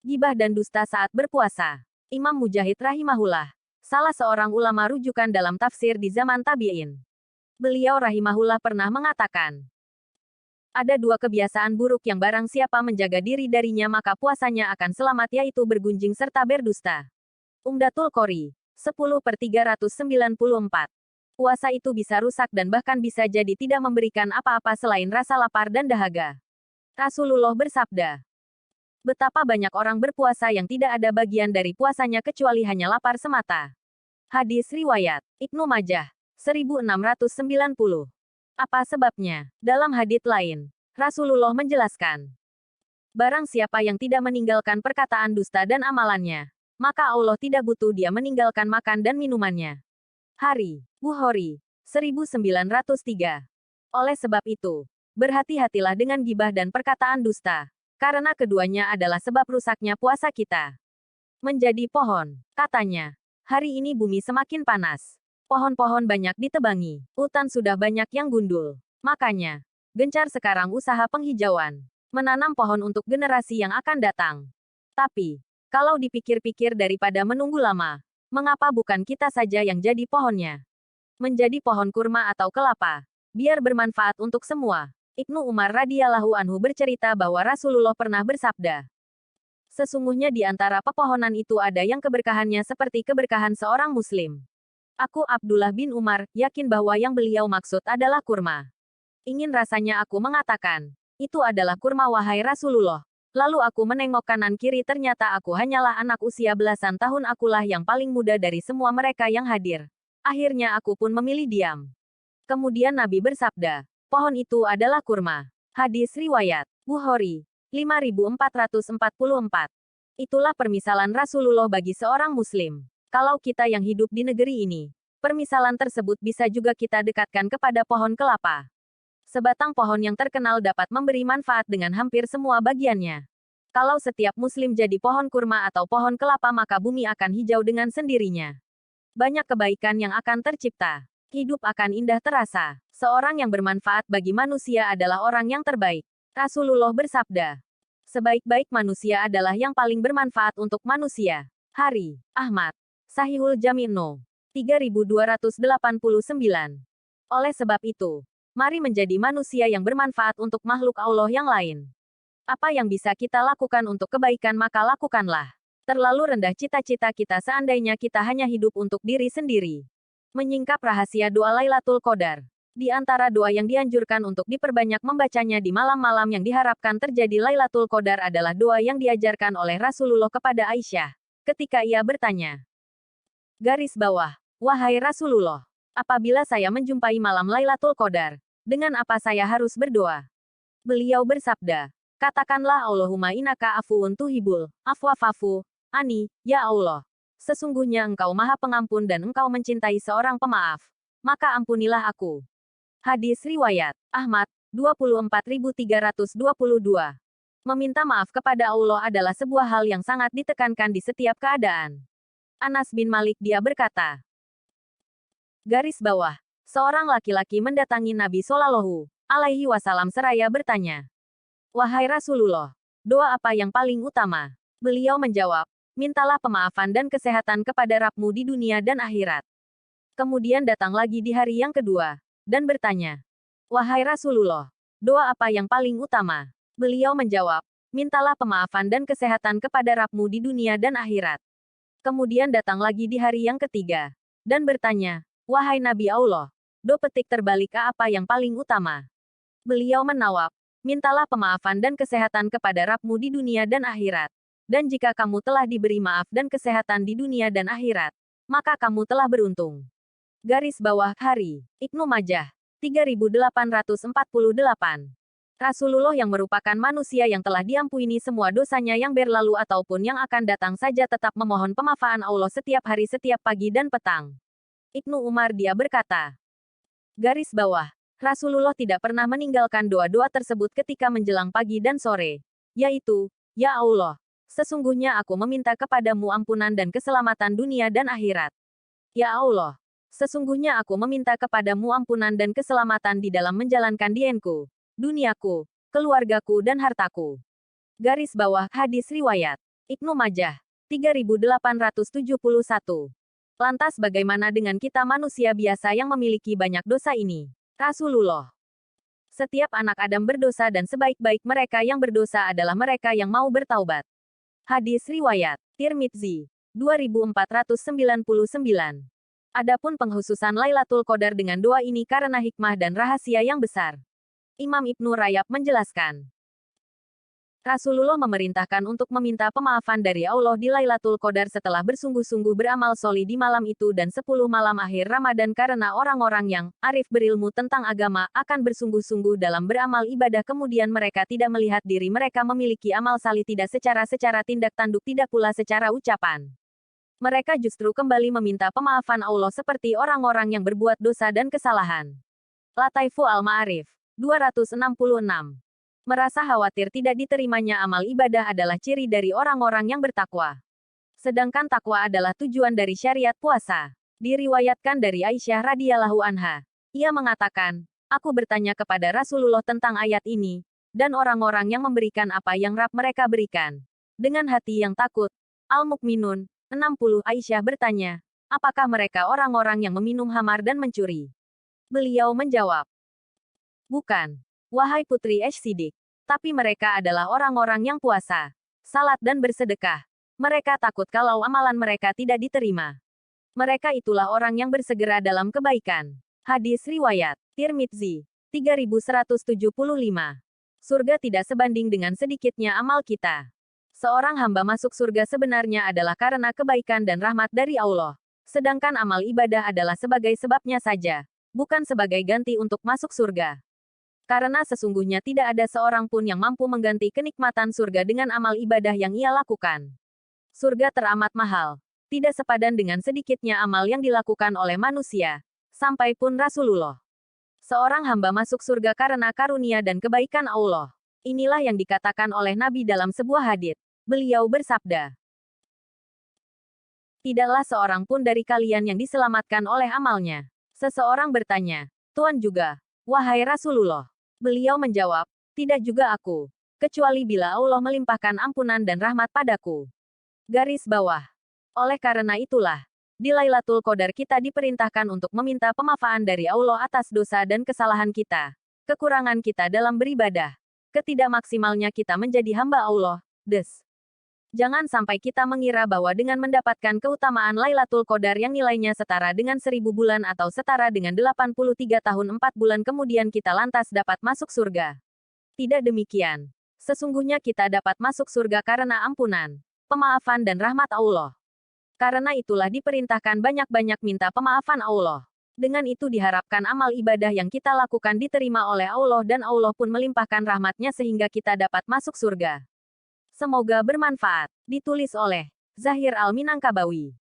Gibah dan dusta saat berpuasa. Imam Mujahid rahimahullah, salah seorang ulama rujukan dalam tafsir di zaman tabi'in. Beliau rahimahullah pernah mengatakan, ada dua kebiasaan buruk yang barang siapa menjaga diri darinya maka puasanya akan selamat, yaitu bergunjing serta berdusta. Umdatul Qori 10/394. Puasa itu bisa rusak dan bahkan bisa jadi tidak memberikan apa-apa selain rasa lapar dan dahaga. Rasulullah bersabda, betapa banyak orang berpuasa yang tidak ada bagian dari puasanya kecuali hanya lapar semata. Hadis riwayat Ibnu Majah 1690. Apa sebabnya? Dalam hadits lain, Rasulullah menjelaskan, barang siapa yang tidak meninggalkan perkataan dusta dan amalannya, maka Allah tidak butuh dia meninggalkan makan dan minumannya. Hari Bukhari 1903. Oleh sebab itu, berhati-hatilah dengan gibah dan perkataan dusta, karena keduanya adalah sebab rusaknya puasa kita. Menjadi pohon, katanya, hari ini bumi semakin panas. Pohon-pohon banyak ditebangi, hutan sudah banyak yang gundul. Makanya, gencar sekarang usaha penghijauan, menanam pohon untuk generasi yang akan datang. Tapi, kalau dipikir-pikir daripada menunggu lama, mengapa bukan kita saja yang jadi pohonnya? Menjadi pohon kurma atau kelapa, biar bermanfaat untuk semua. Ibnu Umar radhiyallahu anhu bercerita bahwa Rasulullah pernah bersabda, sesungguhnya di antara pepohonan itu ada yang keberkahannya seperti keberkahan seorang muslim. Aku Abdullah bin Umar, yakin bahwa yang beliau maksud adalah kurma. Ingin rasanya aku mengatakan, itu adalah kurma wahai Rasulullah. Lalu aku menengok kanan kiri, ternyata aku hanyalah anak usia belasan tahun, akulah yang paling muda dari semua mereka yang hadir. Akhirnya aku pun memilih diam. Kemudian Nabi bersabda, pohon itu adalah kurma. Hadis riwayat Bukhari 5444. Itulah permisalan Rasulullah bagi seorang muslim. Kalau kita yang hidup di negeri ini, permisalan tersebut bisa juga kita dekatkan kepada pohon kelapa. Sebatang pohon yang terkenal dapat memberi manfaat dengan hampir semua bagiannya. Kalau setiap muslim jadi pohon kurma atau pohon kelapa, maka bumi akan hijau dengan sendirinya. Banyak kebaikan yang akan tercipta. Hidup akan indah terasa. Seorang yang bermanfaat bagi manusia adalah orang yang terbaik. Rasulullah bersabda, sebaik-baik manusia adalah yang paling bermanfaat untuk manusia. Hari Ahmad Sahihul Jami' No. 3289. Oleh sebab itu, mari menjadi manusia yang bermanfaat untuk makhluk Allah yang lain. Apa yang bisa kita lakukan untuk kebaikan maka lakukanlah. Terlalu rendah cita-cita kita seandainya kita hanya hidup untuk diri sendiri. Menyingkap rahasia doa Lailatul Qadar. Di antara doa yang dianjurkan untuk diperbanyak membacanya di malam-malam yang diharapkan terjadi Lailatul Qadar adalah doa yang diajarkan oleh Rasulullah kepada Aisyah, ketika ia bertanya, garis bawah, wahai Rasulullah, apabila saya menjumpai malam Lailatul Qadar, dengan apa saya harus berdoa? Beliau bersabda, katakanlah Allahumma innaka afuwun tuhibul afwa fa'fu ani, ya Allah. Sesungguhnya engkau maha pengampun dan engkau mencintai seorang pemaaf. Maka ampunilah aku. Hadis riwayat Ahmad 24322. Meminta maaf kepada Allah adalah sebuah hal yang sangat ditekankan di setiap keadaan. Anas bin Malik dia berkata, garis bawah, seorang laki-laki mendatangi Nabi Shallallahu alaihi wasallam seraya bertanya, wahai Rasulullah, doa apa yang paling utama? Beliau menjawab, mintalah pemaafan dan kesehatan kepada Rabbmu di dunia dan akhirat. Kemudian datang lagi di hari yang kedua, dan bertanya, wahai Rasulullah, doa apa yang paling utama? Beliau menjawab, mintalah pemaafan dan kesehatan kepada Rabbmu di dunia dan akhirat. Kemudian datang lagi di hari yang ketiga, dan bertanya, wahai Nabi Allah, do petik terbalik apa yang paling utama? Beliau menawab, mintalah pemaafan dan kesehatan kepada Rabbmu di dunia dan akhirat. Dan jika kamu telah diberi maaf dan kesehatan di dunia dan akhirat, maka kamu telah beruntung. Garis bawah hari Ibnu Majah 3848. Rasulullah yang merupakan manusia yang telah diampuni semua dosanya yang berlalu ataupun yang akan datang saja tetap memohon pemaafan Allah setiap hari, setiap pagi dan petang. Ibnu Umar dia berkata, garis bawah, Rasulullah tidak pernah meninggalkan doa-doa tersebut ketika menjelang pagi dan sore, yaitu, ya Allah, sesungguhnya aku meminta kepadamu ampunan dan keselamatan dunia dan akhirat. Ya Allah, sesungguhnya aku meminta kepadamu ampunan dan keselamatan di dalam menjalankan dienku, duniaku, keluargaku dan hartaku. Garis bawah hadis riwayat Ibnu Majah 3871. Lantas bagaimana dengan kita manusia biasa yang memiliki banyak dosa ini? Rasulullah. Setiap anak Adam berdosa dan sebaik-baik mereka yang berdosa adalah mereka yang mau bertaubat. Hadis riwayat Tirmidzi 2499. Adapun pengkhususan Lailatul Qadar dengan doa ini karena hikmah dan rahasia yang besar. Imam Ibnu Rajab menjelaskan. Rasulullah memerintahkan untuk meminta pemaafan dari Allah di Lailatul Qadar setelah bersungguh-sungguh beramal solih di malam itu dan 10 malam akhir Ramadan karena orang-orang yang arif berilmu tentang agama akan bersungguh-sungguh dalam beramal ibadah kemudian mereka tidak melihat diri mereka memiliki amal salih tidak secara tindak tanduk tidak pula secara ucapan. Mereka justru kembali meminta pemaafan Allah seperti orang-orang yang berbuat dosa dan kesalahan. Lataifu Al-Ma'arif 266. Merasa khawatir tidak diterimanya amal ibadah adalah ciri dari orang-orang yang bertakwa. Sedangkan takwa adalah tujuan dari syariat puasa. Diriwayatkan dari Aisyah radhiyallahu anha. Ia mengatakan, aku bertanya kepada Rasulullah tentang ayat ini, dan orang-orang yang memberikan apa yang Rabb mereka berikan. Dengan hati yang takut. Al-Mukminun 60. Aisyah bertanya, apakah mereka orang-orang yang meminum khamar dan mencuri? Beliau menjawab, bukan. Wahai putri Siddiq, tapi mereka adalah orang-orang yang puasa, salat dan bersedekah. Mereka takut kalau amalan mereka tidak diterima. Mereka itulah orang yang bersegera dalam kebaikan. Hadis riwayat Tirmidzi 3175. Surga tidak sebanding dengan sedikitnya amal kita. Seorang hamba masuk surga sebenarnya adalah karena kebaikan dan rahmat dari Allah. Sedangkan amal ibadah adalah sebagai sebabnya saja, bukan sebagai ganti untuk masuk surga. Karena sesungguhnya tidak ada seorang pun yang mampu mengganti kenikmatan surga dengan amal ibadah yang ia lakukan. Surga teramat mahal, tidak sepadan dengan sedikitnya amal yang dilakukan oleh manusia, sampai pun Rasulullah. Seorang hamba masuk surga karena karunia dan kebaikan Allah. Inilah yang dikatakan oleh Nabi dalam sebuah hadits. Beliau bersabda, tidaklah seorang pun dari kalian yang diselamatkan oleh amalnya. Seseorang bertanya, Tuhan juga, wahai Rasulullah. Beliau menjawab, tidak juga aku, kecuali bila Allah melimpahkan ampunan dan rahmat padaku. Garis bawah. Oleh karena itulah, di Lailatul Qadar kita diperintahkan untuk meminta pemaafan dari Allah atas dosa dan kesalahan kita, kekurangan kita dalam beribadah, ketidakmaksimalnya kita menjadi hamba Allah. Jangan sampai kita mengira bahwa dengan mendapatkan keutamaan Lailatul Qadar yang nilainya setara dengan 1000 bulan atau setara dengan 83 tahun 4 bulan kemudian kita lantas dapat masuk surga. Tidak demikian. Sesungguhnya kita dapat masuk surga karena ampunan, pemaafan dan rahmat Allah. Karena itulah diperintahkan banyak-banyak minta pemaafan Allah. Dengan itu diharapkan amal ibadah yang kita lakukan diterima oleh Allah dan Allah pun melimpahkan rahmatnya sehingga kita dapat masuk surga. Semoga bermanfaat. Ditulis oleh Zahir Al-Minangkabawi.